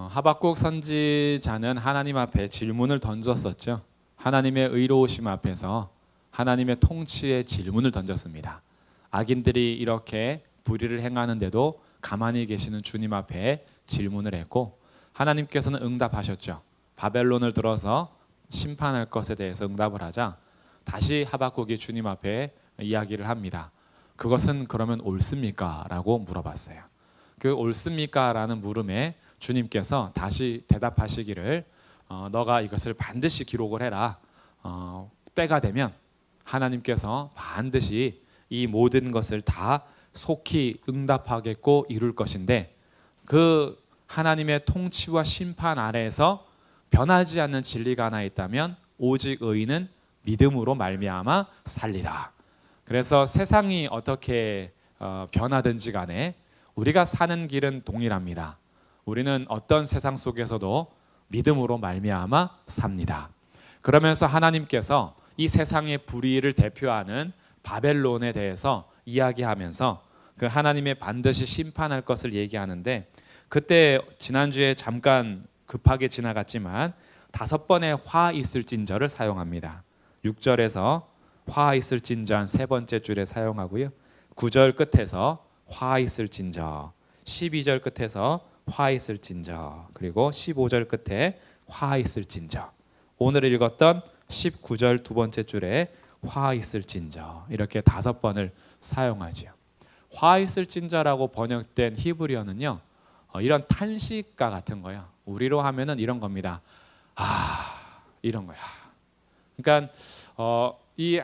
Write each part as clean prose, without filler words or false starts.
하박국 선지자는 하나님 앞에 질문을 던졌었죠. 하나님의 의로우심 앞에서 하나님의 통치의 질문을 던졌습니다. 악인들이 이렇게 불의를 행하는데도 가만히 계시는 주님 앞에 질문을 했고 하나님께서는 응답하셨죠. 바벨론을 들어서 심판할 것에 대해서 응답을 하자 다시 하박국이 주님 앞에 이야기를 합니다. 그것은 그러면 옳습니까? 라고 물어봤어요. 그 옳습니까? 라는 물음에 주님께서 다시 대답하시기를 너가 이것을 반드시 기록을 해라. 때가 되면 하나님께서 반드시 이 모든 것을 다 속히 응답하겠고 이룰 것인데 그 하나님의 통치와 심판 아래에서 변하지 않는 진리가 하나 있다면 오직 의인은 믿음으로 말미암아 살리라. 그래서 세상이 어떻게 변하든지 간에 우리가 사는 길은 동일합니다. 우리는 어떤 세상 속에서도 믿음으로 말미암아 삽니다. 그러면서 하나님께서 이 세상의 불의를 대표하는 바벨론에 대해서 이야기하면서 그 하나님의 반드시 심판할 것을 얘기하는데 그때 지난주에 잠깐 급하게 지나갔지만 5번의 화 있을진저를 사용합니다. 6절에서 화 있을진저 한 3번째 줄에 사용하고요. 9절 끝에서 화 있을진저, 12절 끝에서 화 있을진저, 그리고 15절 끝에 화 있을진저. 오늘 읽었던 19절 2번째 줄에 화 있을진저 이렇게 5번을 사용하죠. 화 있을진저라고 번역된 히브리어는요. 이런 탄식가 같은 거요. 우리로 하면은 이런 겁니다. 이런 거야. 그러니까 이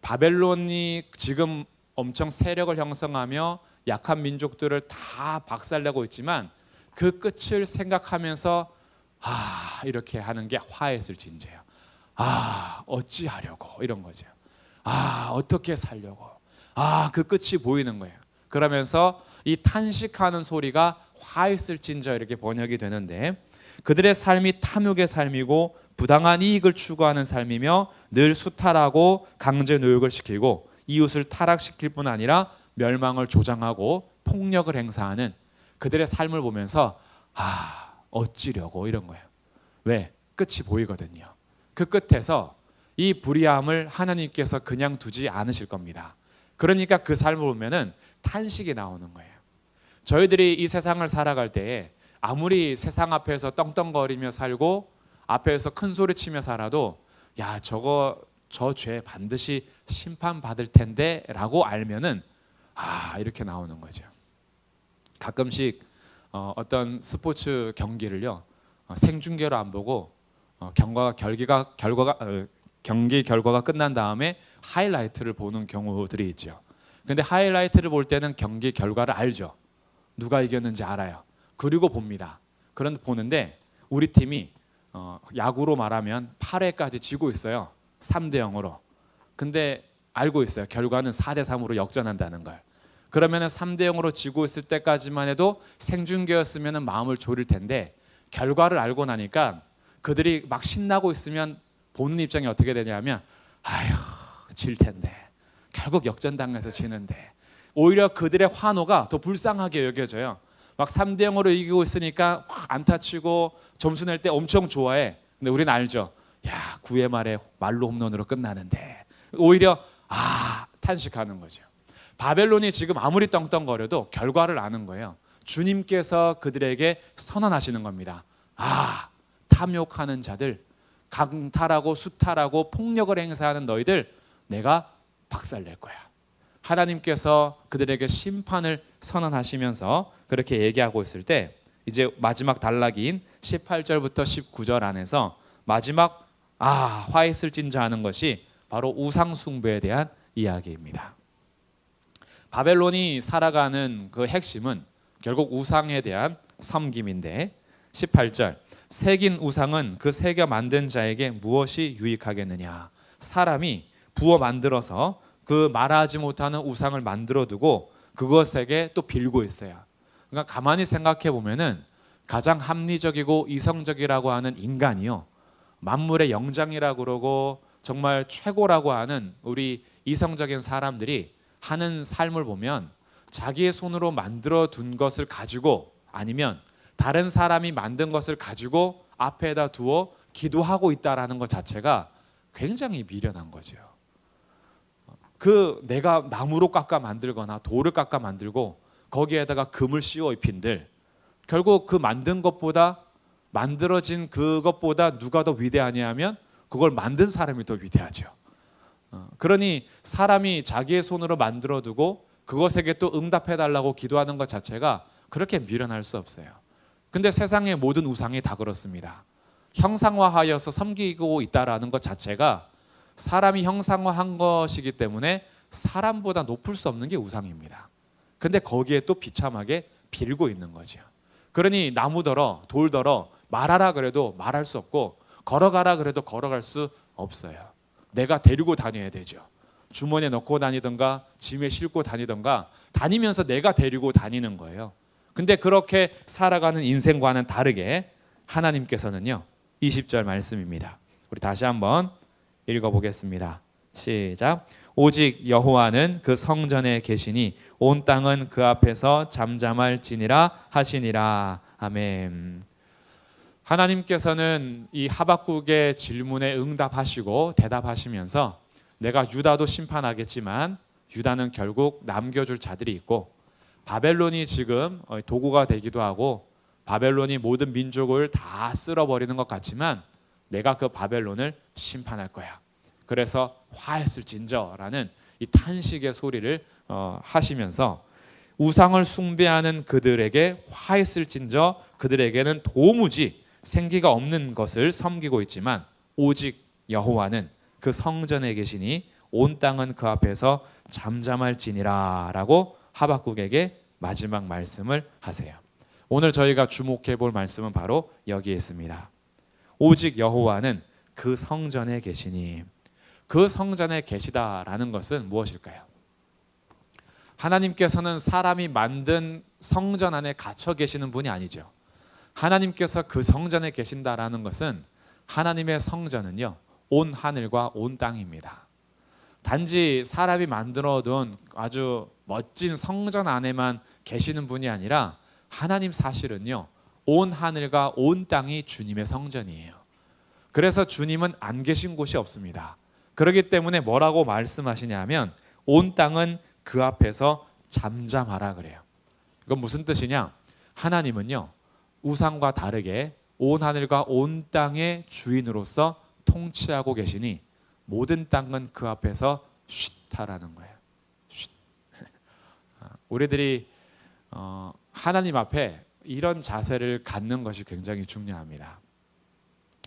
바벨론이 지금 엄청 세력을 형성하며 약한 민족들을 다 박살내고 있지만 그 끝을 생각하면서 이렇게 하는 게 화했을진저예요. 어찌하려고 이런 거죠. 어떻게 살려고. 그 끝이 보이는 거예요. 그러면서 이 탄식하는 소리가 화했을진저 이렇게 번역이 되는데 그들의 삶이 탐욕의 삶이고 부당한 이익을 추구하는 삶이며 늘 수탈하고 강제 노역을 시키고 이웃을 타락시킬 뿐 아니라 멸망을 조장하고 폭력을 행사하는 그들의 삶을 보면서 어찌려고 이런 거예요. 왜? 끝이 보이거든요. 그 끝에서 이 불의함을 하나님께서 그냥 두지 않으실 겁니다. 그러니까 그 삶을 보면은 탄식이 나오는 거예요. 저희들이 이 세상을 살아갈 때에 아무리 세상 앞에서 떵떵거리며 살고 앞에서 큰 소리 치며 살아도 저 죄 반드시 심판받을 텐데 라고 알면은 이렇게 나오는 거죠. 가끔씩 어떤 스포츠 경기를요 생중계로 안 보고 경기 결과가 끝난 다음에 하이라이트를 보는 경우들이 있죠. 근데 하이라이트를 볼 때는 경기 결과를 알죠. 누가 이겼는지 알아요. 그리고 봅니다. 그런데 보는데 우리 팀이 야구로 말하면 8회까지 지고 있어요. 3대0으로. 근데 알고 있어요. 결과는 4대3으로 역전한다는 걸. 그러면 3대0으로 지고 있을 때까지만 해도 생중계였으면 마음을 졸일 텐데 결과를 알고 나니까 그들이 막 신나고 있으면 보는 입장이 어떻게 되냐면 질 텐데 결국 역전당해서 지는데 오히려 그들의 환호가 더 불쌍하게 여겨져요. 막 3대0으로 이기고 있으니까 안타 치고 점수 낼 때 엄청 좋아해. 근데 우리는 알죠. 9회 말에 말로 홈런으로 끝나는데 오히려 탄식하는 거죠. 바벨론이 지금 아무리 떵떵거려도 결과를 아는 거예요. 주님께서 그들에게 선언하시는 겁니다. 탐욕하는 자들, 강탈하고 수탈하고 폭력을 행사하는 너희들 내가 박살낼 거야. 하나님께서 그들에게 심판을 선언하시면서 그렇게 얘기하고 있을 때 이제 마지막 단락인 18절부터 19절 안에서 마지막 화했을진저 하는 것이 바로 우상 숭배에 대한 이야기입니다. 바벨론이 살아가는 그 핵심은 결국 우상에 대한 섬김인데 18절 새긴 우상은 그 새겨 만든 자에게 무엇이 유익하겠느냐. 사람이 부어 만들어서 그 말하지 못하는 우상을 만들어 두고 그것에게 또 빌고 있어요. 그러니까 가만히 생각해 보면은 가장 합리적이고 이성적이라고 하는 인간이요. 만물의 영장이라고 그러고 정말 최고라고 하는 우리 이성적인 사람들이 하는 삶을 보면 자기의 손으로 만들어 둔 것을 가지고 아니면 다른 사람이 만든 것을 가지고 앞에다 두어 기도하고 있다라는 것 자체가 굉장히 미련한 거죠. 그 내가 나무로 깎아 만들거나 돌을 깎아 만들고 거기에다가 금을 씌워 입힌들 결국 그 만든 것보다 만들어진 그것보다 누가 더 위대하냐 하면 그걸 만든 사람이 더 위대하죠. 그러니 사람이 자기의 손으로 만들어 두고 그것에게 또 응답해 달라고 기도하는 것 자체가 그렇게 미련할 수 없어요. 근데 세상의 모든 우상이 다 그렇습니다. 형상화하여서 섬기고 있다라는 것 자체가 사람이 형상화한 것이기 때문에 사람보다 높을 수 없는 게 우상입니다. 근데 거기에 또 비참하게 빌고 있는 거죠. 그러니 나무더러 돌더러 말하라 그래도 말할 수 없고 걸어가라 그래도 걸어갈 수 없어요. 내가 데리고 다녀야 되죠. 주머니에 넣고 다니던가 짐에 싣고 다니던가 다니면서 내가 데리고 다니는 거예요. 근데 그렇게 살아가는 인생과는 다르게 하나님께서는요 20절 말씀입니다. 우리 다시 한번 읽어보겠습니다. 시작. 오직 여호와는 그 성전에 계시니 온 땅은 그 앞에서 잠잠할지니라 하시니라. 아멘. 하나님께서는 이 하박국의 질문에 응답하시고 대답하시면서 내가 유다도 심판하겠지만 유다는 결국 남겨줄 자들이 있고 바벨론이 지금 도구가 되기도 하고 바벨론이 모든 민족을 다 쓸어버리는 것 같지만 내가 그 바벨론을 심판할 거야. 그래서 화했을진저라는 이 탄식의 소리를 하시면서 우상을 숭배하는 그들에게 화했을진저 그들에게는 도무지 생기가 없는 것을 섬기고 있지만 오직 여호와는 그 성전에 계시니 온 땅은 그 앞에서 잠잠할지니라 라고 하박국에게 마지막 말씀을 하세요. 오늘 저희가 주목해 볼 말씀은 바로 여기에 있습니다. 오직 여호와는 그 성전에 계시니 그 성전에 계시다라는 것은 무엇일까요? 하나님께서는 사람이 만든 성전 안에 갇혀 계시는 분이 아니죠. 하나님께서 그 성전에 계신다라는 것은 하나님의 성전은요 온 하늘과 온 땅입니다. 단지 사람이 만들어둔 아주 멋진 성전 안에만 계시는 분이 아니라 하나님 사실은요 온 하늘과 온 땅이 주님의 성전이에요. 그래서 주님은 안 계신 곳이 없습니다. 그렇기 때문에 뭐라고 말씀하시냐면 온 땅은 그 앞에서 잠잠하라 그래요. 이건 무슨 뜻이냐? 하나님은요 우상과 다르게 온 하늘과 온 땅의 주인으로서 통치하고 계시니 모든 땅은 그 앞에서 쉿하라는 거예요. 쉿. 우리들이 하나님 앞에 이런 자세를 갖는 것이 굉장히 중요합니다.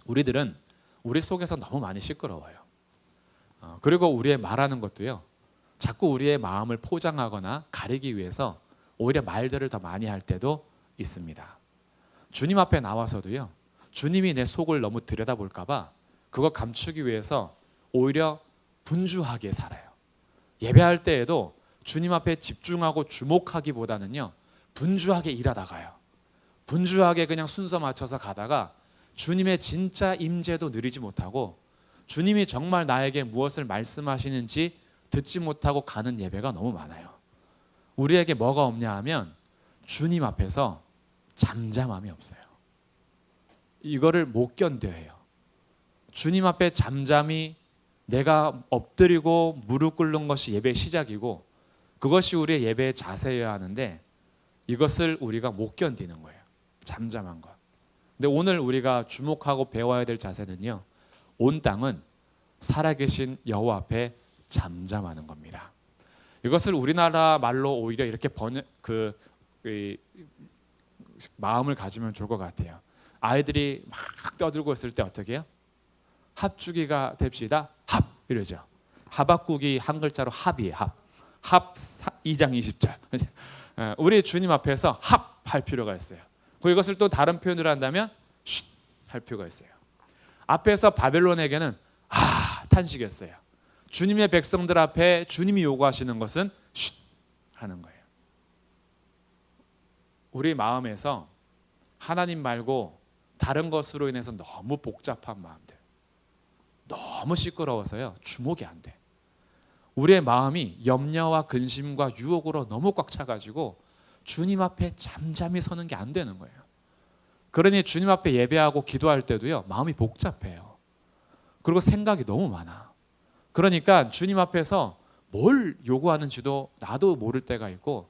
우리들은 우리 속에서 너무 많이 시끄러워요. 그리고 우리의 말하는 것도요 자꾸 우리의 마음을 포장하거나 가리기 위해서 오히려 말들을 더 많이 할 때도 있습니다. 주님 앞에 나와서도요 주님이 내 속을 너무 들여다볼까 봐 그거 감추기 위해서 오히려 분주하게 살아요. 예배할 때에도 주님 앞에 집중하고 주목하기보다는요 분주하게 일하다가요 분주하게 그냥 순서 맞춰서 가다가 주님의 진짜 임재도 누리지 못하고 주님이 정말 나에게 무엇을 말씀하시는지 듣지 못하고 가는 예배가 너무 많아요. 우리에게 뭐가 없냐 하면 주님 앞에서 잠잠함이 없어요. 이거를 못 견뎌해요. 주님 앞에 잠잠히 내가 엎드리고 무릎 꿇는 것이 예배의 시작이고 그것이 우리의 예배의 자세여야 하는데 이것을 우리가 못 견디는 거예요. 잠잠한 것. 근데 오늘 우리가 주목하고 배워야 될 자세는요. 온 땅은 살아계신 여호와 앞에 잠잠하는 겁니다. 이것을 우리나라 말로 오히려 이렇게 마음을 가지면 좋을 것 같아요. 아이들이 막 떠들고 있을 때 어떻게 해요? 합주기가 됩시다. 합 이러죠. 하박국이 한 글자로 합이에요. 합 2장 20절. 우리 주님 앞에서 합할 필요가 있어요. 그리고 이것을 또 다른 표현으로 한다면 쉿 할 필요가 있어요. 앞에서 바벨론에게는 탄식했어요. 주님의 백성들 앞에 주님이 요구하시는 것은 쉿 하는 거예요. 우리 마음에서 하나님 말고 다른 것으로 인해서 너무 복잡한 마음들, 너무 시끄러워서요 주목이 안 돼. 우리의 마음이 염려와 근심과 유혹으로 너무 꽉 차가지고 주님 앞에 잠잠히 서는 게 안 되는 거예요. 그러니 주님 앞에 예배하고 기도할 때도요, 마음이 복잡해요. 그리고 생각이 너무 많아. 그러니까 주님 앞에서 뭘 요구하는지도 나도 모를 때가 있고,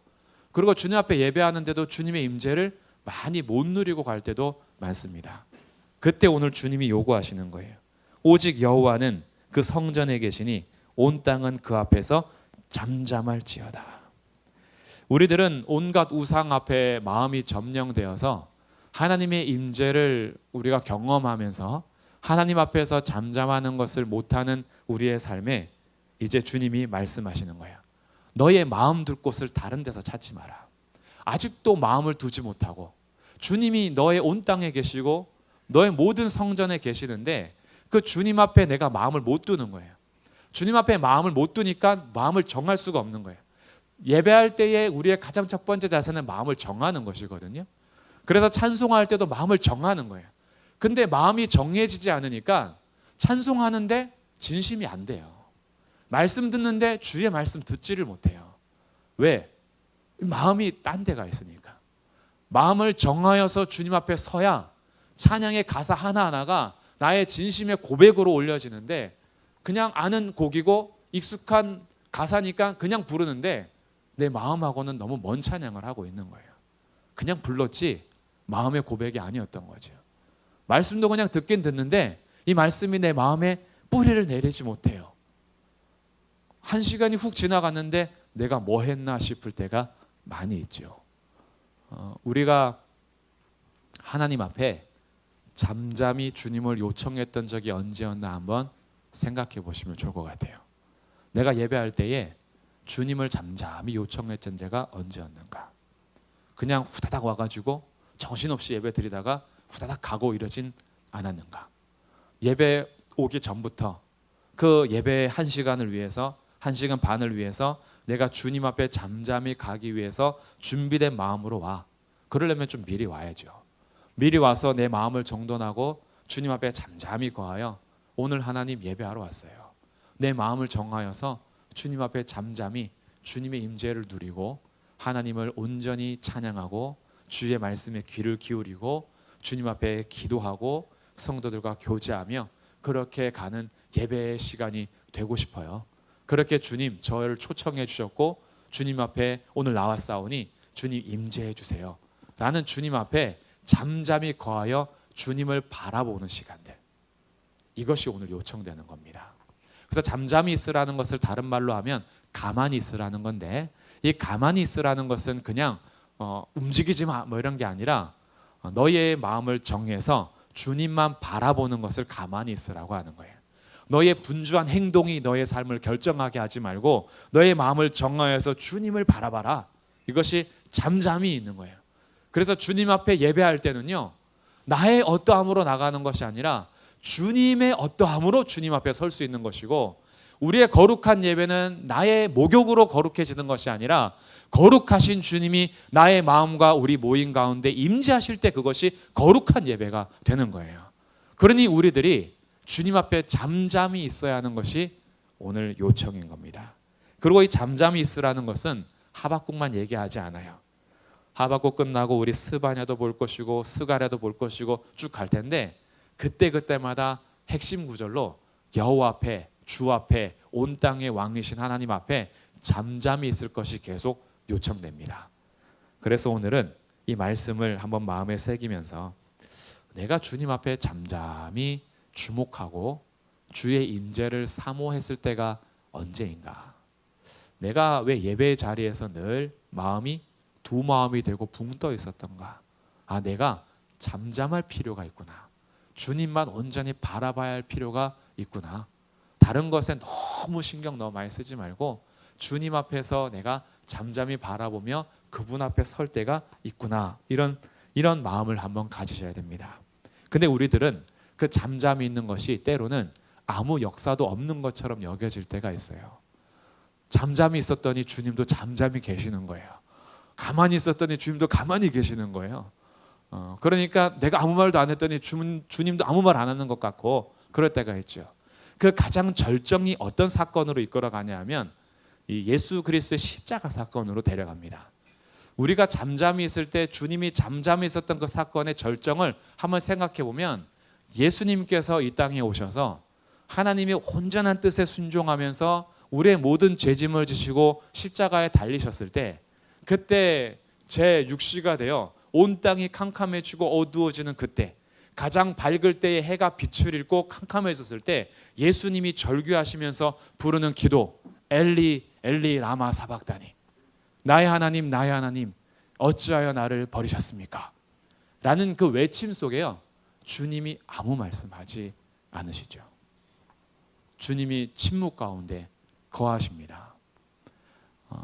그리고 주님 앞에 예배하는데도 주님의 임재를 많이 못 누리고 갈 때도 많습니다. 그때 오늘 주님이 요구하시는 거예요. 오직 여호와는 그 성전에 계시니 온 땅은 그 앞에서 잠잠할지어다. 우리들은 온갖 우상 앞에 마음이 점령되어서 하나님의 임재를 우리가 경험하면서 하나님 앞에서 잠잠하는 것을 못하는 우리의 삶에 이제 주님이 말씀하시는 거예요. 너의 마음 둘 곳을 다른 데서 찾지 마라. 아직도 마음을 두지 못하고 주님이 너의 온 땅에 계시고 너의 모든 성전에 계시는데 그 주님 앞에 내가 마음을 못 두는 거예요. 주님 앞에 마음을 못 두니까 마음을 정할 수가 없는 거예요. 예배할 때에 우리의 가장 첫 번째 자세는 마음을 정하는 것이거든요. 그래서 찬송할 때도 마음을 정하는 거예요. 근데 마음이 정해지지 않으니까 찬송하는데 진심이 안 돼요. 말씀 듣는데 주의 말씀 듣지를 못해요. 왜? 마음이 딴 데가 있으니까. 마음을 정하여서 주님 앞에 서야 찬양의 가사 하나하나가 나의 진심의 고백으로 올려지는데, 그냥 아는 곡이고 익숙한 가사니까 그냥 부르는데 내 마음하고는 너무 먼 찬양을 하고 있는 거예요. 그냥 불렀지 마음의 고백이 아니었던 거죠. 말씀도 그냥 듣긴 듣는데 이 말씀이 내 마음에 뿌리를 내리지 못해요. 한 시간이 훅 지나갔는데 내가 뭐 했나 싶을 때가 많이 있죠. 우리가 하나님 앞에 잠잠히 주님을 요청했던 적이 언제였나 한번 생각해 보시면 좋을 것 같아요. 내가 예배할 때에 주님을 잠잠히 요청했던 때가 언제였는가. 그냥 후다닥 와가지고 정신없이 예배 드리다가 후다닥 가고 이러진 않았는가. 예배 오기 전부터 그 예배 1시간을 위해서 1시간 반을 위해서 내가 주님 앞에 잠잠히 가기 위해서 준비된 마음으로 와. 그러려면 좀 미리 와야죠. 미리 와서 내 마음을 정돈하고 주님 앞에 잠잠히 거하여 오늘 하나님 예배하러 왔어요. 내 마음을 정하여서 주님 앞에 잠잠히 주님의 임재를 누리고 하나님을 온전히 찬양하고 주의 말씀에 귀를 기울이고 주님 앞에 기도하고 성도들과 교제하며 그렇게 가는 예배의 시간이 되고 싶어요. 그렇게 주님 저를 초청해 주셨고 주님 앞에 오늘 나왔사오니 주님 임재해 주세요 라는 주님 앞에 잠잠히 거하여 주님을 바라보는 시간들, 이것이 오늘 요청되는 겁니다. 그래서 잠잠히 있으라는 것을 다른 말로 하면 가만히 있으라는 건데, 이 가만히 있으라는 것은 그냥 움직이지 마 뭐 이런 게 아니라 너의 마음을 정해서 주님만 바라보는 것을 가만히 있으라고 하는 거예요. 너의 분주한 행동이 너의 삶을 결정하게 하지 말고 너의 마음을 정하여서 주님을 바라봐라. 이것이 잠잠히 있는 거예요. 그래서 주님 앞에 예배할 때는요, 나의 어떠함으로 나가는 것이 아니라 주님의 어떠함으로 주님 앞에 설 수 있는 것이고, 우리의 거룩한 예배는 나의 목욕으로 거룩해지는 것이 아니라 거룩하신 주님이 나의 마음과 우리 모임 가운데 임재하실 때 그것이 거룩한 예배가 되는 거예요. 그러니 우리들이 주님 앞에 잠잠히 있어야 하는 것이 오늘 요청인 겁니다. 그리고 이 잠잠히 있으라는 것은 하박국만 얘기하지 않아요. 하박국 끝나고 우리 스바냐도 볼 것이고 스가랴도 볼 것이고 쭉 갈 텐데, 그때마다 핵심 구절로 여호와 앞에, 주 앞에, 온 땅의 왕이신 하나님 앞에 잠잠히 있을 것이 계속 요청됩니다. 그래서 오늘은 이 말씀을 한번 마음에 새기면서 내가 주님 앞에 잠잠히 주목하고 주의 임재를 사모했을 때가 언제인가? 내가 왜 예배의 자리에서 늘 마음이 두 마음이 되고 붕 떠 있었던가? 내가 잠잠할 필요가 있구나. 주님만 온전히 바라봐야 할 필요가 있구나. 다른 것에 너무 신경 너무 많이 쓰지 말고 주님 앞에서 내가 잠잠히 바라보며 그분 앞에 설 때가 있구나. 이런 마음을 한번 가지셔야 됩니다. 근데 우리들은 그 잠잠히 있는 것이 때로는 아무 역사도 없는 것처럼 여겨질 때가 있어요. 잠잠히 있었더니 주님도 잠잠히 계시는 거예요. 가만히 있었더니 주님도 가만히 계시는 거예요. 그러니까 내가 아무 말도 안 했더니 주님도 아무 말 안 하는 것 같고 그럴 때가 있죠. 그 가장 절정이 어떤 사건으로 이끌어가냐 하면 이 예수 그리스도의 십자가 사건으로 데려갑니다. 우리가 잠잠히 있을 때 주님이 잠잠히 있었던 그 사건의 절정을 한번 생각해 보면 예수님께서 이 땅에 오셔서 하나님의 온전한 뜻에 순종하면서 우리의 모든 죄짐을 지시고 십자가에 달리셨을 때, 그때 제 육시가 되어 온 땅이 캄캄해지고 어두워지는 그때, 가장 밝을 때에 해가 빛을 잃고 캄캄해졌을 때 예수님이 절규하시면서 부르는 기도, 엘리 엘리 라마 사박다니, 나의 하나님 어찌하여 나를 버리셨습니까? 라는 그 외침 속에요, 주님이 아무 말씀하지 않으시죠. 주님이 침묵 가운데 거하십니다.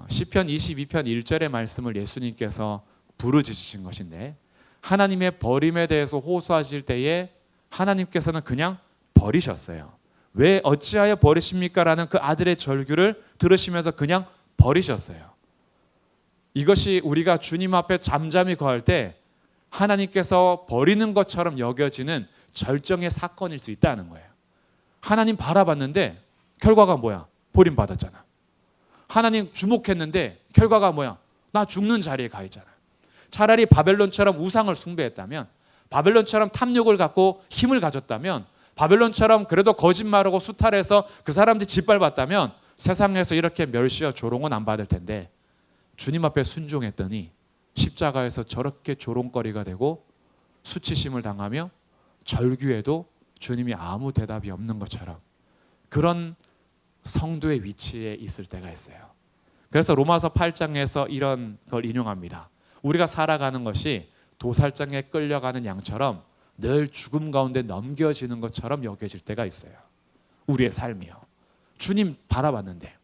시편 22편 1절의 말씀을 예수님께서 부르짖으신 것인데, 하나님의 버림에 대해서 호소하실 때에 하나님께서는 그냥 버리셨어요. 왜 어찌하여 버리십니까? 라는 그 아들의 절규를 들으시면서 그냥 버리셨어요. 이것이 우리가 주님 앞에 잠잠히 거할 때 하나님께서 버리는 것처럼 여겨지는 절정의 사건일 수 있다는 거예요. 하나님 바라봤는데 결과가 뭐야? 버림받았잖아. 하나님 주목했는데 결과가 뭐야? 나 죽는 자리에 가 있잖아. 차라리 바벨론처럼 우상을 숭배했다면, 바벨론처럼 탐욕을 갖고 힘을 가졌다면, 바벨론처럼 그래도 거짓말하고 수탈해서 그 사람들이 짓밟았다면 세상에서 이렇게 멸시와 조롱은 안 받을 텐데, 주님 앞에 순종했더니 십자가에서 저렇게 조롱거리가 되고 수치심을 당하며 절규에도 주님이 아무 대답이 없는 것처럼, 그런 성도의 위치에 있을 때가 있어요. 그래서 로마서 8장에서 이런 걸 인용합니다. 우리가 살아가는 것이 도살장에 끌려가는 양처럼 늘 죽음 가운데 넘겨지는 것처럼 여겨질 때가 있어요. 우리의 삶이요. 주님 바라봤는데,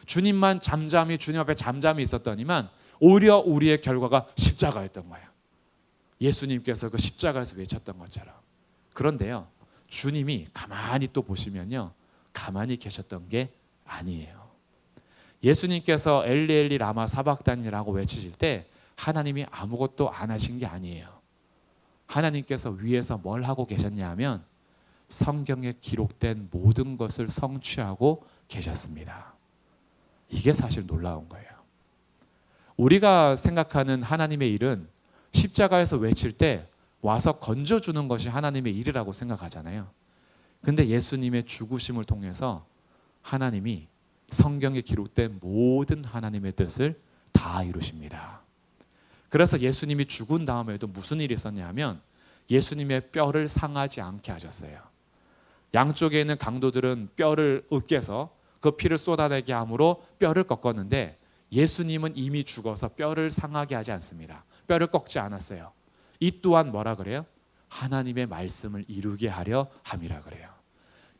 주님만 잠잠히 주님 앞에 잠잠히 있었더니만 오히려 우리의 결과가 십자가였던 거예요. 예수님께서 그 십자가에서 외쳤던 것처럼. 그런데요, 주님이 가만히 또 보시면요, 가만히 계셨던 게 아니에요. 예수님께서 엘리 엘리 라마 사박단이라고 외치실 때 하나님이 아무것도 안 하신 게 아니에요. 하나님께서 위에서 뭘 하고 계셨냐 하면 성경에 기록된 모든 것을 성취하고 계셨습니다. 이게 사실 놀라운 거예요. 우리가 생각하는 하나님의 일은 십자가에서 외칠 때 와서 건져주는 것이 하나님의 일이라고 생각하잖아요. 근데 예수님의 죽으심을 통해서 하나님이 성경에 기록된 모든 하나님의 뜻을 다 이루십니다. 그래서 예수님이 죽은 다음에도 무슨 일이 있었냐 하면 예수님의 뼈를 상하지 않게 하셨어요. 양쪽에 있는 강도들은 뼈를 으깨서 그 피를 쏟아내게 함으로 뼈를 꺾었는데, 예수님은 이미 죽어서 뼈를 상하게 하지 않습니다. 뼈를 꺾지 않았어요. 이 또한 뭐라 그래요? 하나님의 말씀을 이루게 하려 함이라 그래요.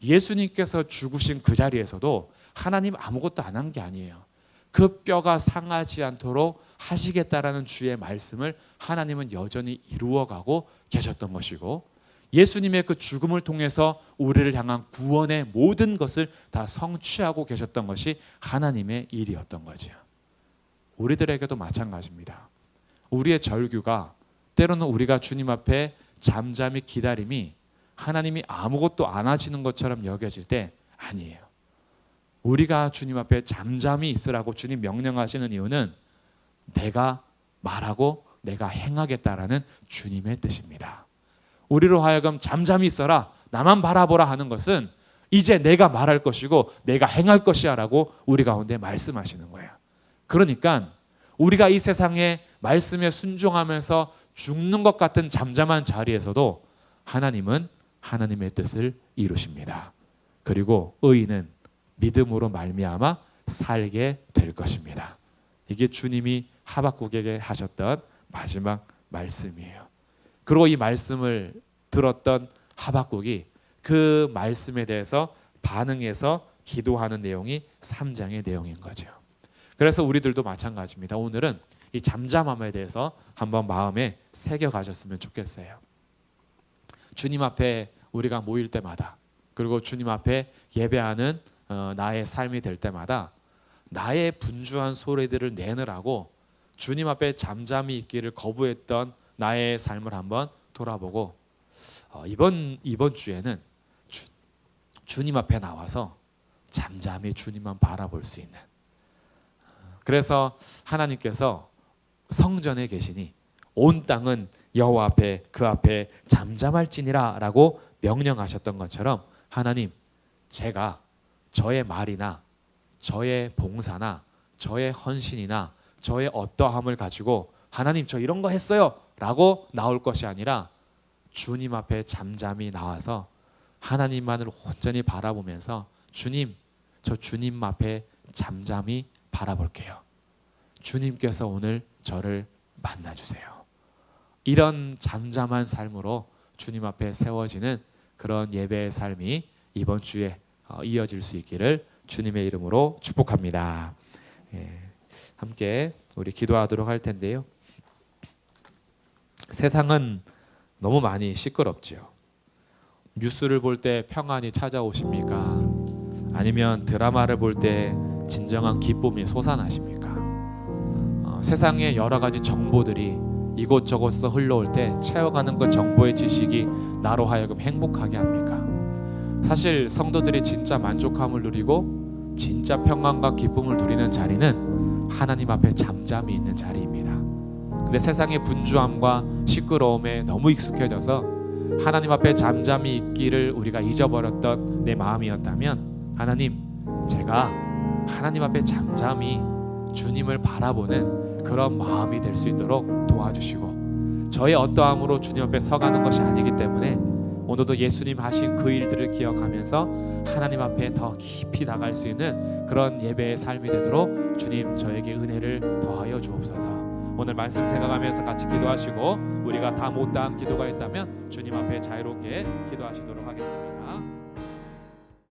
예수님께서 죽으신 그 자리에서도 하나님 아무것도 안 한 게 아니에요. 그 뼈가 상하지 않도록 하시겠다라는 주의 말씀을 하나님은 여전히 이루어가고 계셨던 것이고, 예수님의 그 죽음을 통해서 우리를 향한 구원의 모든 것을 다 성취하고 계셨던 것이 하나님의 일이었던 거죠. 우리들에게도 마찬가지입니다. 우리의 절규가, 때로는 우리가 주님 앞에 잠잠히 기다림이 하나님이 아무것도 안 하시는 것처럼 여겨질 때 아니에요. 우리가 주님 앞에 잠잠히 있으라고 주님 명령하시는 이유는 내가 말하고 내가 행하겠다라는 주님의 뜻입니다. 우리로 하여금 잠잠히 있어라, 나만 바라보라 하는 것은 이제 내가 말할 것이고 내가 행할 것이야 라고 우리 가운데 말씀하시는 거예요. 그러니까 우리가 이 세상에 말씀에 순종하면서 죽는 것 같은 잠잠한 자리에서도 하나님은 하나님의 뜻을 이루십니다. 그리고 의인은 믿음으로 말미암아 살게 될 것입니다. 이게 주님이 하박국에게 하셨던 마지막 말씀이에요. 그리고 이 말씀을 들었던 하박국이 그 말씀에 대해서 반응해서 기도하는 내용이 3장의 내용인 거죠. 그래서 우리들도 마찬가지입니다. 오늘은 이 잠잠함에 대해서 한번 마음에 새겨 가셨으면 좋겠어요. 주님 앞에 우리가 모일 때마다, 그리고 주님 앞에 예배하는 나의 삶이 될 때마다 나의 분주한 소리들을 내느라고 주님 앞에 잠잠히 있기를 거부했던 나의 삶을 한번 돌아보고, 이번 주에는 주님 앞에 나와서 잠잠히 주님만 바라볼 수 있는, 그래서 하나님께서 성전에 계시니 온 땅은 여호와 앞에 그 앞에 잠잠할지니라 라고 명령하셨던 것처럼 하나님, 제가 저의 말이나 저의 봉사나 저의 헌신이나 저의 어떠함을 가지고 하나님 저 이런 거 했어요 라고 나올 것이 아니라 주님 앞에 잠잠히 나와서 하나님만을 온전히 바라보면서 주님, 저 주님 앞에 잠잠히 바라볼게요. 주님께서 오늘 저를 만나주세요. 이런 잠잠한 삶으로 주님 앞에 세워지는 그런 예배의 삶이 이번 주에 이어질 수 있기를 주님의 이름으로 축복합니다. 함께 우리 기도하도록 할 텐데요. 세상은 너무 많이 시끄럽지요. 뉴스를 볼 때 평안이 찾아오십니까? 아니면 드라마를 볼 때 진정한 기쁨이 솟아나십니까? 세상의 여러 가지 정보들이 이곳저곳서 흘러올 때 채워가는 그 정보의 지식이 나로 하여금 행복하게 합니까? 사실 성도들이 진짜 만족함을 누리고 진짜 평안과 기쁨을 누리는 자리는 하나님 앞에 잠잠히 있는 자리입니다. 근데 세상의 분주함과 시끄러움에 너무 익숙해져서 하나님 앞에 잠잠히 있기를 우리가 잊어버렸던 내 마음이었다면 하나님, 제가 하나님 앞에 잠잠히 주님을 바라보는 그런 마음이 될 수 있도록 도와주시고 저의 어떠함으로 주님 앞에 서가는 것이 아니기 때문에 오늘도 예수님 하신 그 일들을 기억하면서 하나님 앞에 더 깊이 나갈 수 있는 그런 예배의 삶이 되도록 주님 저에게 은혜를 더하여 주옵소서. 오늘 말씀 생각하면서 같이 기도하시고 우리가 다 못다한 기도가 있다면 주님 앞에 자유롭게 기도하시도록 하겠습니다.